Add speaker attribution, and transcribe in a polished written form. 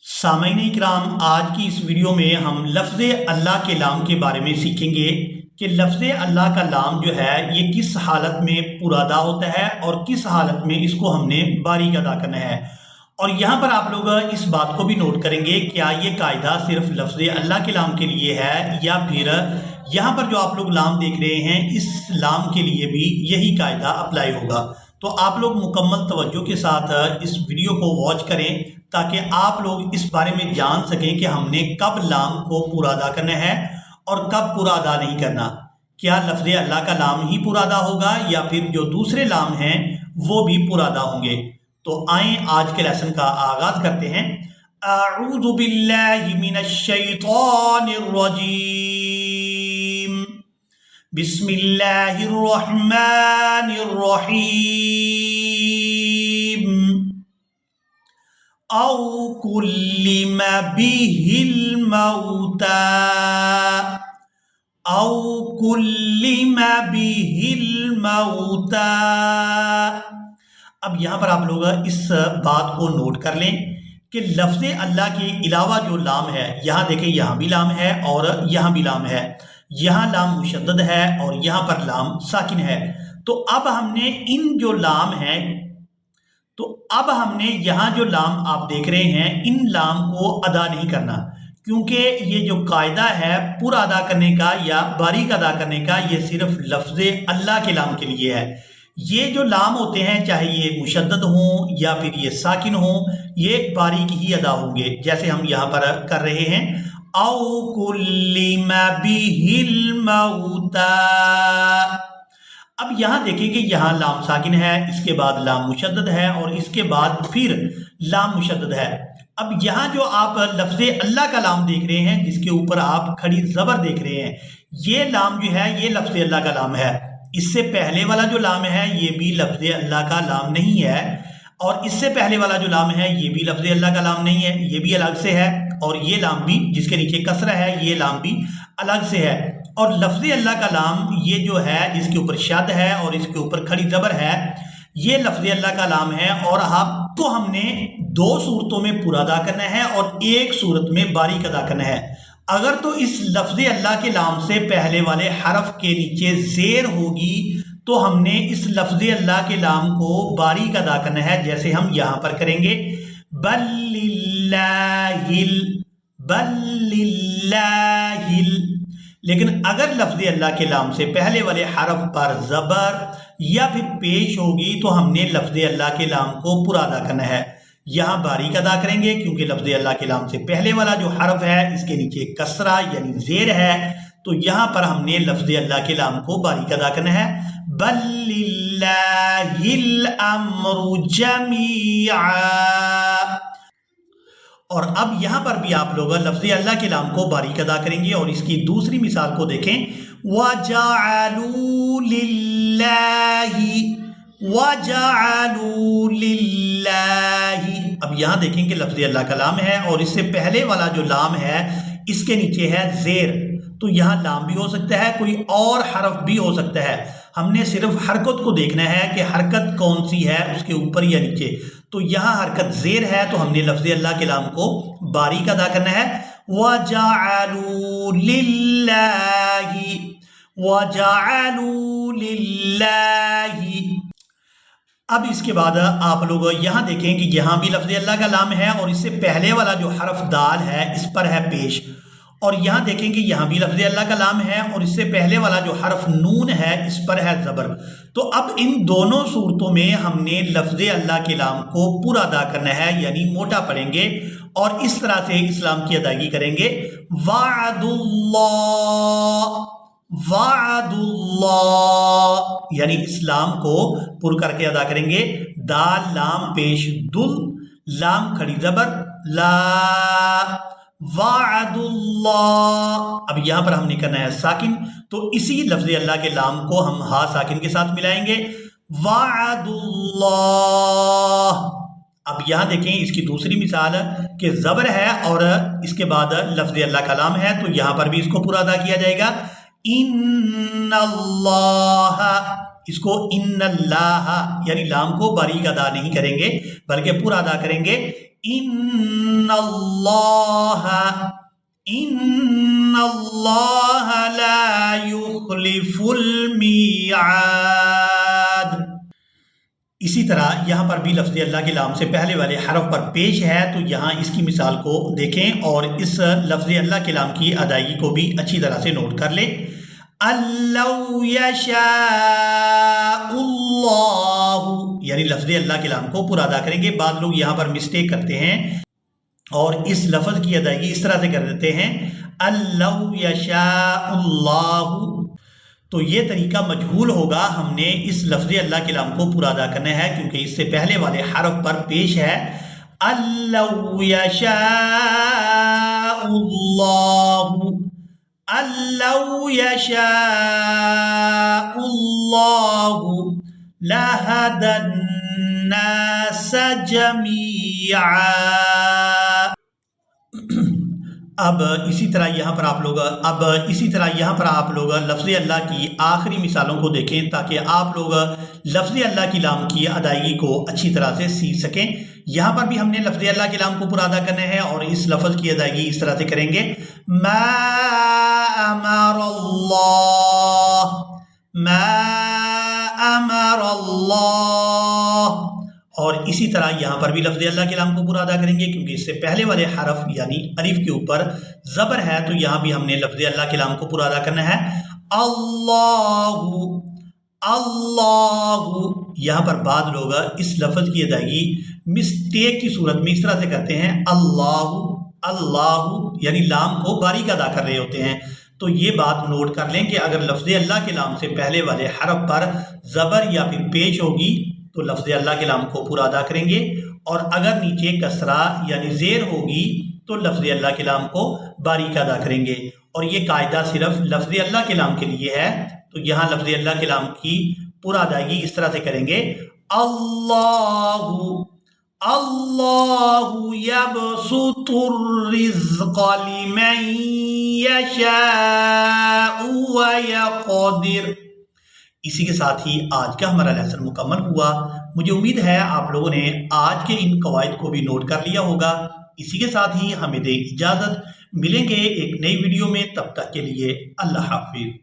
Speaker 1: सामईन इकराम, आज की इस वीडियो में हम लफ्ज़ अल्लाह के लाम के बारे में सीखेंगे कि लफ्ज़ अल्लाह का लाम जो है ये किस हालत में पूरा अदा होता है और किस हालत में इसको हमने बारीक अदा करना है। और यहाँ पर आप लोग इस बात को भी नोट करेंगे, क्या ये कायदा सिर्फ लफ्ज़ अल्लाह के लाम के लिए है या फिर यहाँ पर जो आप लोग लाम देख रहे हैं इस लाम के लिए भी यही कायदा अप्लाई होगा। तो आप लोग मुकम्मल तवज्जो के साथ इस वीडियो को वॉच करें ताकि आप लोग इस बारे में जान सकें कि हमने कब लाम को पूरा अदा करना है और कब पूरा अदा नहीं करना। क्या लफ्ज़ अल्लाह का लाम ही पूरा अदा होगा या फिर जो दूसरे लाम हैं वो भी पूरा अदा होंगे। तो आए आज के लेसन का आगाज करते हैं। अऊज़ु बिल्लाहि मिनश शैतानिर रजीम, बिस्मिल्लाहिर रहमानिर रहीम। औ कुल्लिम बिहिल मौता, औ कुल्लिम बिहिल मौता। अब यहाँ पर आप लोग इस बात को नोट कर लें कि लफ्ज़ अल्लाह के अलावा जो लाम है, यहाँ देखें यहाँ भी लाम है और यहाँ भी लाम है, यहाँ लाम मुशद्दद है और यहाँ पर लाम साकिन है। तो अब हमने इन जो लाम है यहाँ जो लाम आप देख रहे हैं इन लाम को अदा नहीं करना, क्योंकि ये जो कायदा है पूरा अदा करने का या बारीक अदा करने का ये सिर्फ लफ्ज़ अल्लाह के लाम के लिए है। ये जो लाम होते हैं चाहे ये मुशद्दद हों या फिर ये साकिन हों, ये बारीक ही अदा होंगे जैसे हम यहाँ पर कर रहे हैं। औ कुल्लिम बिहिल मौता। अब यहाँ देखें कि यहाँ लाम साकिन है, इसके बाद लाम मुशद्दद है और इसके बाद फिर लाम मुशद्दद है। अब यहाँ जो आप लफ्ज़ अल्लाह का लाम देख रहे हैं जिसके ऊपर आप खड़ी ज़बर देख रहे हैं, ये लाम जो है ये लफ्ज़ अल्लाह का लाम है। इससे पहले वाला जो लाम है ये भी लफ्ज़ अल्लाह का लाम नहीं है और इससे पहले वाला जो लाम है ये भी लफ्ज़ अल्लाह का लाम नहीं है, ये भी अलग से है और ये लाम भी जिसके नीचे कसरा है ये लाम भी अलग से है। और लफ्ज़ अल्लाह का लाम ये जो है जिसके ऊपर शद है और इसके ऊपर खड़ी ज़बर है ये लफ्ज़ अल्लाह का लाम है। और आपको हमने दो सूरतों में पूरा अदा करना है और एक सूरत में बारीक अदा करना है। अगर तो इस लफ्ज़ अल्लाह के लाम से पहले वाले हरफ के नीचे ज़ेर होगी तो हमने इस लफ्ज़ अल्लाह के लाम को बारीक अदा करना है, जैसे हम यहाँ पर करेंगे बल्लिल्लाहिल। लेकिन अगर लफ्ज़ अल्लाह के लाम से पहले वाले हरफ पर ज़बर या फिर पेश होगी तो हमने लफ्ज़ अल्लाह के लाम को पूरा अदा करना है। यहाँ बारीक अदा करेंगे क्योंकि लफ्ज़ अल्लाह के लाम से पहले वाला जो हरफ है इसके नीचे कसरा यानी ज़ेर है, तो यहाँ पर हमने लफ्ज़ अल्लाह के लाम को बारीक अदा करना है। बल्लिल्लाहिल अम्रु जमीआ। और अब यहाँ पर भी आप लोग लफ्ज़ अल्लाह के लाम को बारीक अदा करेंगे और इसकी दूसरी मिसाल को देखें। वजअलू लिल्लाहि। अब यहाँ देखें कि लफ्ज़ अल्लाह का लाम है और इससे पहले वाला जो लाम है इसके नीचे है ज़ेर, तो यहाँ लाम भी हो सकता है, कोई और हरफ भी हो सकता है। हमने सिर्फ हरकत को देखना है कि हरकत कौन सी है उसके ऊपर या नीचे। तो यहाँ हरकत ज़ेर है तो हमने लफ्ज़ अल्लाह के लाम को बारीक अदा करना है। वजअलू लिल्लाहि। अब इसके बाद आप लोग यहाँ देखें कि यहाँ भी लफ्ज़ अल्लाह का लाम है और इससे पहले वाला जो हरफ दाल है इस पर है पेश। और यहाँ देखें कि यहाँ भी लफ्ज़ अल्लाह का लाम है और इससे पहले वाला जो हरफ नून है इस पर है ज़बर। तो अब इन दोनों सूरतों में हमने लफ्ज़ अल्लाह के लाम को पूरा अदा करना है यानी मोटा पढ़ेंगे और इस तरह से इस्लाम की अदायगी करेंगे। वादुल्लाह यानी इस्लाम को पुर करके अदा करेंगे। दाल लाम पेश दुल, लाम खड़ी ज़बर ला, वादुल्लाह। अब यहाँ पर हमने करना है साकिन, तो इसी लफ्ज़ अल्लाह के लाम को हम हा साकिन के साथ मिलाएंगे। वादुल्लाह। अब यहाँ देखें इसकी दूसरी मिसाल कि ज़बर है और इसके बाद लफ्ज़ अल्लाह का लाम है, तो यहाँ पर भी इसको पूरा अदा किया जाएगा। इन्नल्लाह, इसको इन्नल्लाह यानी लाम को बारीक अदा नहीं करेंगे बल्कि पूरा अदा करेंगे। ان اللہ لا یخلف المیعاد۔ اسی طرح یہاں پر بھی لفظ اللہ کے لام سے پہلے والے حرف پر پیش ہے، تو یہاں اس کی مثال کو دیکھیں اور اس لفظ اللہ کے لام کی ادائیگی کو بھی اچھی طرح سے نوٹ کر لیں۔ لَوْ يَشَاءُ اللَّهُ، یعنی لفظ اللہ کے لام کو پورا ادا کریں گے۔ بعض لوگ یہاں پر مسٹیک کرتے ہیں اور اس لفظ کی ادائیگی اس طرح سے کر دیتے ہیں لَوْ يَشَاءُ اللَّهُ، تو یہ طریقہ مجہول ہوگا۔ ہم نے اس لفظ اللہ کے لام کو پورا ادا کرنا ہے کیونکہ اس سے پہلے والے حرف پر پیش ہے لَوْ يَشَاءُ اللَّهُ، لَوْ يَشَاءُ اللَّهُ لَهَدَى النَّاسَ جَمِيعًا۔ اب اسی طرح یہاں پر آپ لوگ لفظ اللہ کی آخری مثالوں کو دیکھیں تاکہ آپ لوگ لفظ اللہ کی لام کی ادائیگی کو اچھی طرح سے سیکھ سکیں۔ یہاں پر بھی ہم نے لفظ اللہ کے لام کو پورا ادا کرنا ہے اور اس لفظ کی ادائیگی اس طرح سے کریں گے ما امر اللہ، اور اسی طرح یہاں پر بھی لفظ اللہ کے لام کو پورا ادا کریں گے کیونکہ اس سے پہلے والے حرف یعنی الف کے اوپر زبر ہے، تو یہاں بھی ہم نے لفظ اللہ کے لام کو پورا ادا کرنا ہے اللہ۔ یہاں پر بعض لوگ اس لفظ کی ادائیگی مسٹیک کی صورت میں اس طرح سے کرتے ہیں اللہ، یعنی لام کو باریک ادا کر رہے ہوتے ہیں۔ تو یہ بات نوٹ کر لیں کہ اگر لفظ اللہ کے لام سے پہلے والے حرف پر زبر یا پھر پیش ہوگی تو لفظ اللہ کے لام کو پورا ادا کریں گے، اور اگر نیچے کسرہ یعنی زیر ہوگی تو لفظ اللہ کے لام کو باریک ادا کریں گے۔ اور یہ قاعدہ صرف لفظ اللہ کے لام کے لیے ہے، تو یہاں لفظ اللہ کے لام کی پورا ادائیگی اس طرح سے کریں گے اللہ یبسط الرزق لمن یشاء ویقدر۔ اسی کے ساتھ ہی آج کا ہمارا لیسن مکمل ہوا۔ مجھے امید ہے آپ لوگوں نے آج کے ان قواعد کو بھی نوٹ کر لیا ہوگا۔ اسی کے ساتھ ہی ہمیں دیں اجازت، ملیں گے ایک نئی ویڈیو میں، تب تک کے لیے اللہ حافظ۔